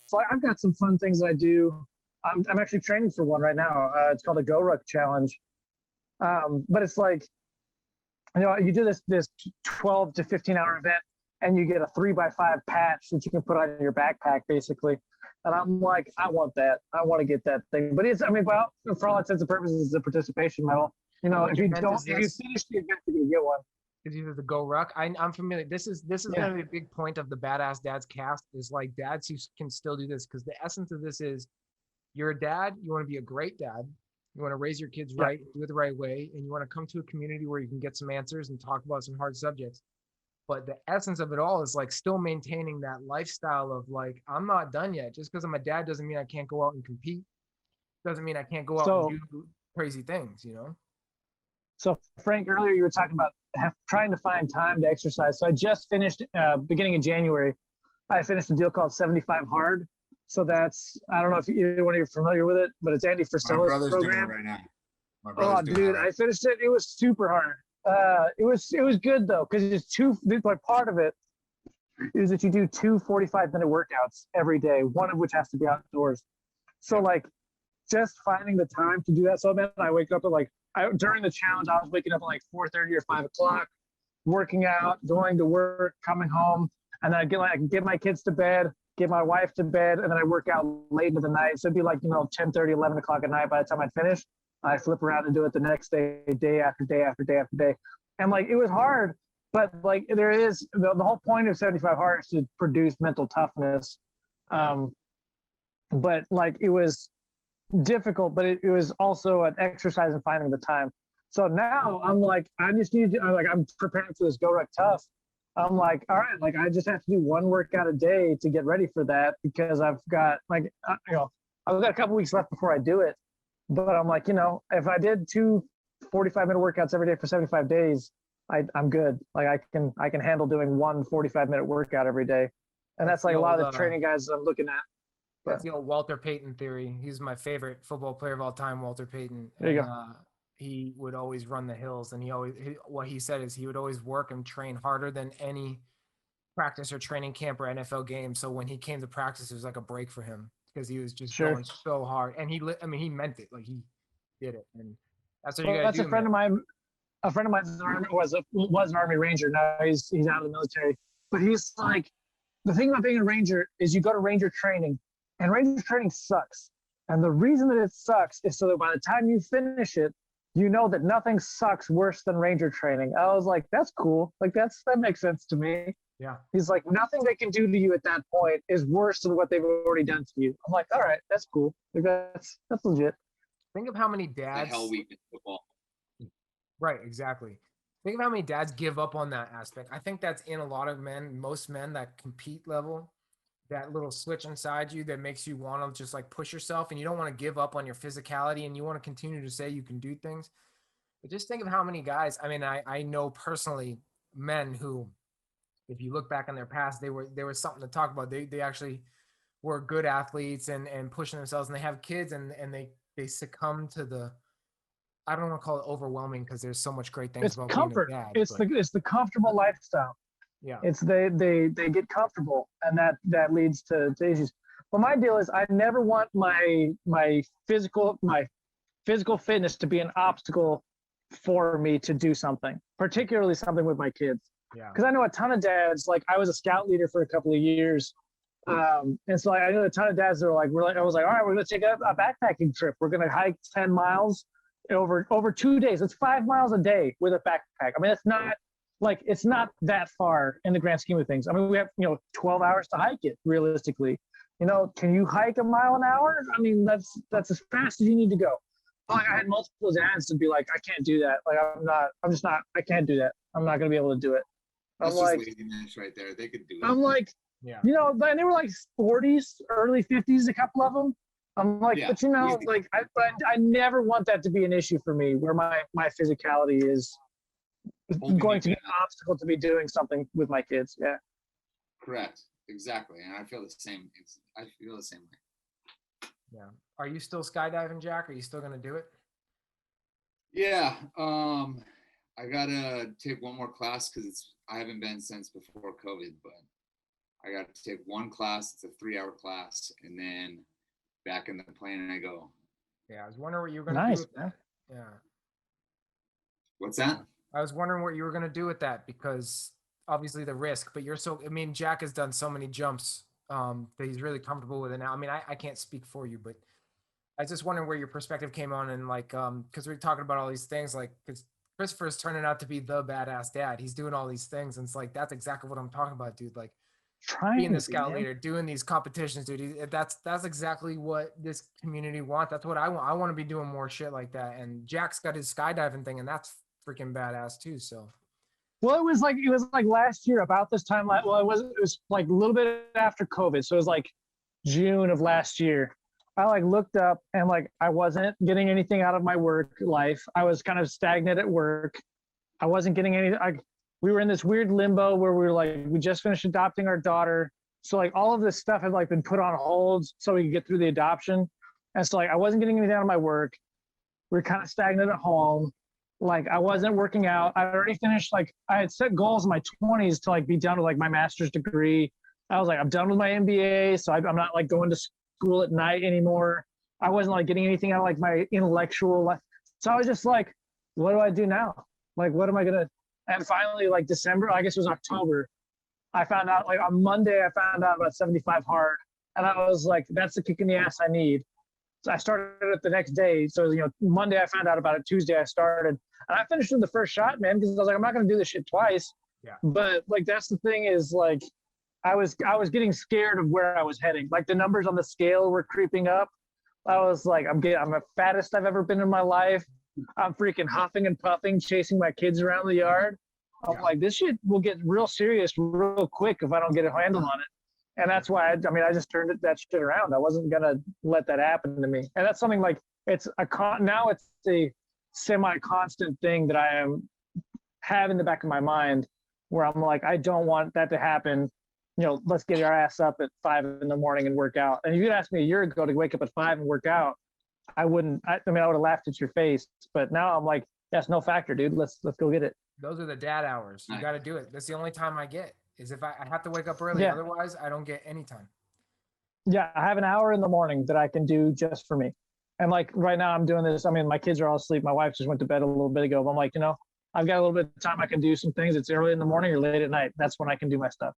So I've got some fun things that I do. I'm actually training for one right now. It's called a Go Ruck Challenge. But it's like, you do this 12 to 15 hour event, and you get a 3x5 patch that you can put on your backpack, basically. And I'm like, I want that. I want to get that thing. But well, for all intents and purposes, it's a participation medal. If you finish the event, you can get one. Is either the Go Ruck. I'm familiar. This is going to be a big point of the Badass Dads cast, is like dads who can still do this, because the essence of this is, you're a dad, you want to be a great dad, you want to raise your kids right, do it the right way, and you want to come to a community where you can get some answers and talk about some hard subjects. But the essence of it all is like still maintaining that lifestyle of like, I'm not done yet. Just because I'm a dad doesn't mean I can't go out and compete. Doesn't mean I can't go out and do crazy things, So Frank, earlier you were talking about trying to find time to exercise. So I just finished, beginning of January, I finished a deal called 75 Hard. So that's, I don't know if either one of you are familiar with it, but it's Andy Frisella's program. Doing it right now. Oh, dude, I finished it. It was super hard. It was good though, because like part of it is that you do 2 45-minute workouts every day, one of which has to be outdoors. So like just finding the time to do that. So then I wake up at during the challenge, I was waking up at like 4:30 or 5 o'clock, working out, going to work, coming home, and then I get my kids to bed, get my wife to bed, and then I work out late into the night. So it'd be like, 10:30, 11 o'clock at night by the time I'd finish. I flip around and do it the next day, day after day after day after day. And like, it was hard, but like there is, the whole point of 75 Hard is to produce mental toughness. But like, it was difficult, but it was also an exercise in finding the time. So now I'm like, I'm preparing for this Go Ruck Tough. I'm like, all right, like I just have to do one workout a day to get ready for that, because I've got I've got a couple weeks left before I do it. But I'm like, if I did 2 45-minute workouts every day for 75 days, I'm good. Like I can handle doing 1 45-minute workout every day. And that's like a lot of the training guys I'm looking at. That's the old Walter Payton theory. He's my favorite football player of all time, Walter Payton. There you go. He would always run the hills, and what he said is he would always work and train harder than any practice or training camp or NFL game. So when he came to practice, it was like a break for him, because he was just going so hard, and he meant it. Like, he did it, and that's what you guys do. That's a friend of mine. A friend of mine was an Army Ranger. Now he's out of the military. But he's like, the thing about being a Ranger is you go to Ranger training, and Ranger training sucks. And the reason that it sucks is so that by the time you finish it, you know that nothing sucks worse than Ranger training. I was like, that's cool. Like that makes sense to me. Yeah. He's like, nothing they can do to you at that point is worse than what they've already done to you. I'm like, all right, that's cool. Like, that's legit. Think of how many dads. The hell week in football. Right, exactly. Think of how many dads give up on that aspect. I think that's in a lot of men, most men that compete level, that little switch inside you that makes you want to just like push yourself, and you don't want to give up on your physicality, and you want to continue to say you can do things. But just think of how many guys, I know personally men who, if you look back on their past, there was something to talk about. They actually were good athletes and pushing themselves, and they have kids, and they succumb to the, I don't want to call it overwhelming, because there's so much great things it's about comfort. being a dad. It's the comfortable lifestyle. Yeah. It's they get comfortable, and that leads to issues. But my deal is I never want my physical fitness to be an obstacle for me to do something, particularly something with my kids. Yeah. Because I know a ton of dads, like I was a scout leader for a couple of years. And so I know a ton of dads that are like, I was like, all right, we're going to take a backpacking trip. We're going to hike 10 miles over 2 days. It's 5 miles a day with a backpack. I mean, it's not that far in the grand scheme of things. I mean, we have, 12 hours to hike it realistically. Can you hike a mile an hour? I mean, that's as fast as you need to go. Like, I had multiple dads to be like, I can't do that. Like, I can't do that. I'm not going to be able to do it. That's just laziness right there. They could do it. I'm like, yeah. And they were like 40s, early 50s, a couple of them. I'm like, but like, I never want that to be an issue for me, where my physicality is going to be an obstacle to me doing something with my kids. Yeah. Correct. Exactly. And I feel the same. I feel the same way. Yeah. Are you still skydiving, Jack? Are you still going to do it? Yeah. I gotta take one more class because I haven't been since before COVID, but I got to take one class. It's a 3-hour class, and then back in the plane, and I go. Yeah, I was wondering what you were gonna do Nice, with man. that. Yeah. What's that? I was wondering what you were gonna do with that because obviously the risk, but you're so I mean, Jack has done so many jumps that he's really comfortable with it now. I mean, I can't speak for you, but I was just wondering where your perspective came on and like because we're talking about all these things, like because Christopher's turning out to be the badass dad. He's doing all these things, and it's like that's exactly what I'm talking about, dude. Like being Trying the to be, scout man. leader, doing these competitions, dude. That's exactly what this community wants. That's what I want. I want to be doing more shit like that. And Jack's got his skydiving thing, and that's freaking badass too. So Well, it was like last year about this time. Well, it was like a little bit after COVID, so it was like June of last year. I like looked up and like I wasn't getting anything out of my work life. I was kind of stagnant at work. I wasn't getting any. We were in this weird limbo where we were like, we just finished adopting our daughter, so like all of this stuff had like been put on hold so we could get through the adoption, and so like I wasn't getting anything out of my work. We were kind of stagnant at home. Like I wasn't working out. I already finished, like I had set goals in my 20s to like be done with like my master's degree. I was like, I'm done with my MBA, so I'm not like going to school at night anymore. I wasn't like getting anything out of like my intellectual life. So I was just like, what do I do now? Like, what am I gonna? And finally, like December, I guess it was October, I found out like on Monday, I found out about 75 hard. And I was like, that's the kick in the ass I need. So I started it the next day. So, Monday I found out about it. Tuesday I started. And I finished in the first shot, man, because I was like, I'm not going to do this shit twice. Yeah. But like, that's the thing is like, I was getting scared of where I was heading. Like the numbers on the scale were creeping up. I was like, I'm the fattest I've ever been in my life. I'm freaking huffing and puffing, chasing my kids around the yard. I'm like, this shit will get real serious real quick if I don't get a handle on it. And that's why I just turned that shit around. I wasn't gonna let that happen to me. And that's something like now it's a semi-constant thing that I have in the back of my mind where I'm like, I don't want that to happen. Let's get our ass up at 5 in the morning and work out. And if you'd asked me a year ago to wake up at 5 and work out, I wouldn't. I would have laughed at your face. But now I'm like, that's no factor, dude. Let's go get it. those are the dad hours. You got to do it. That's the only time I get is if I have to wake up early. Yeah. Otherwise, I don't get any time. Yeah, I have an hour in the morning that I can do just for me. And like right now I'm doing this. I mean, my kids are all asleep. My wife just went to bed a little bit ago. But I'm like, I've got a little bit of time I can do some things. It's early in the morning or late at night. That's when I can do my stuff.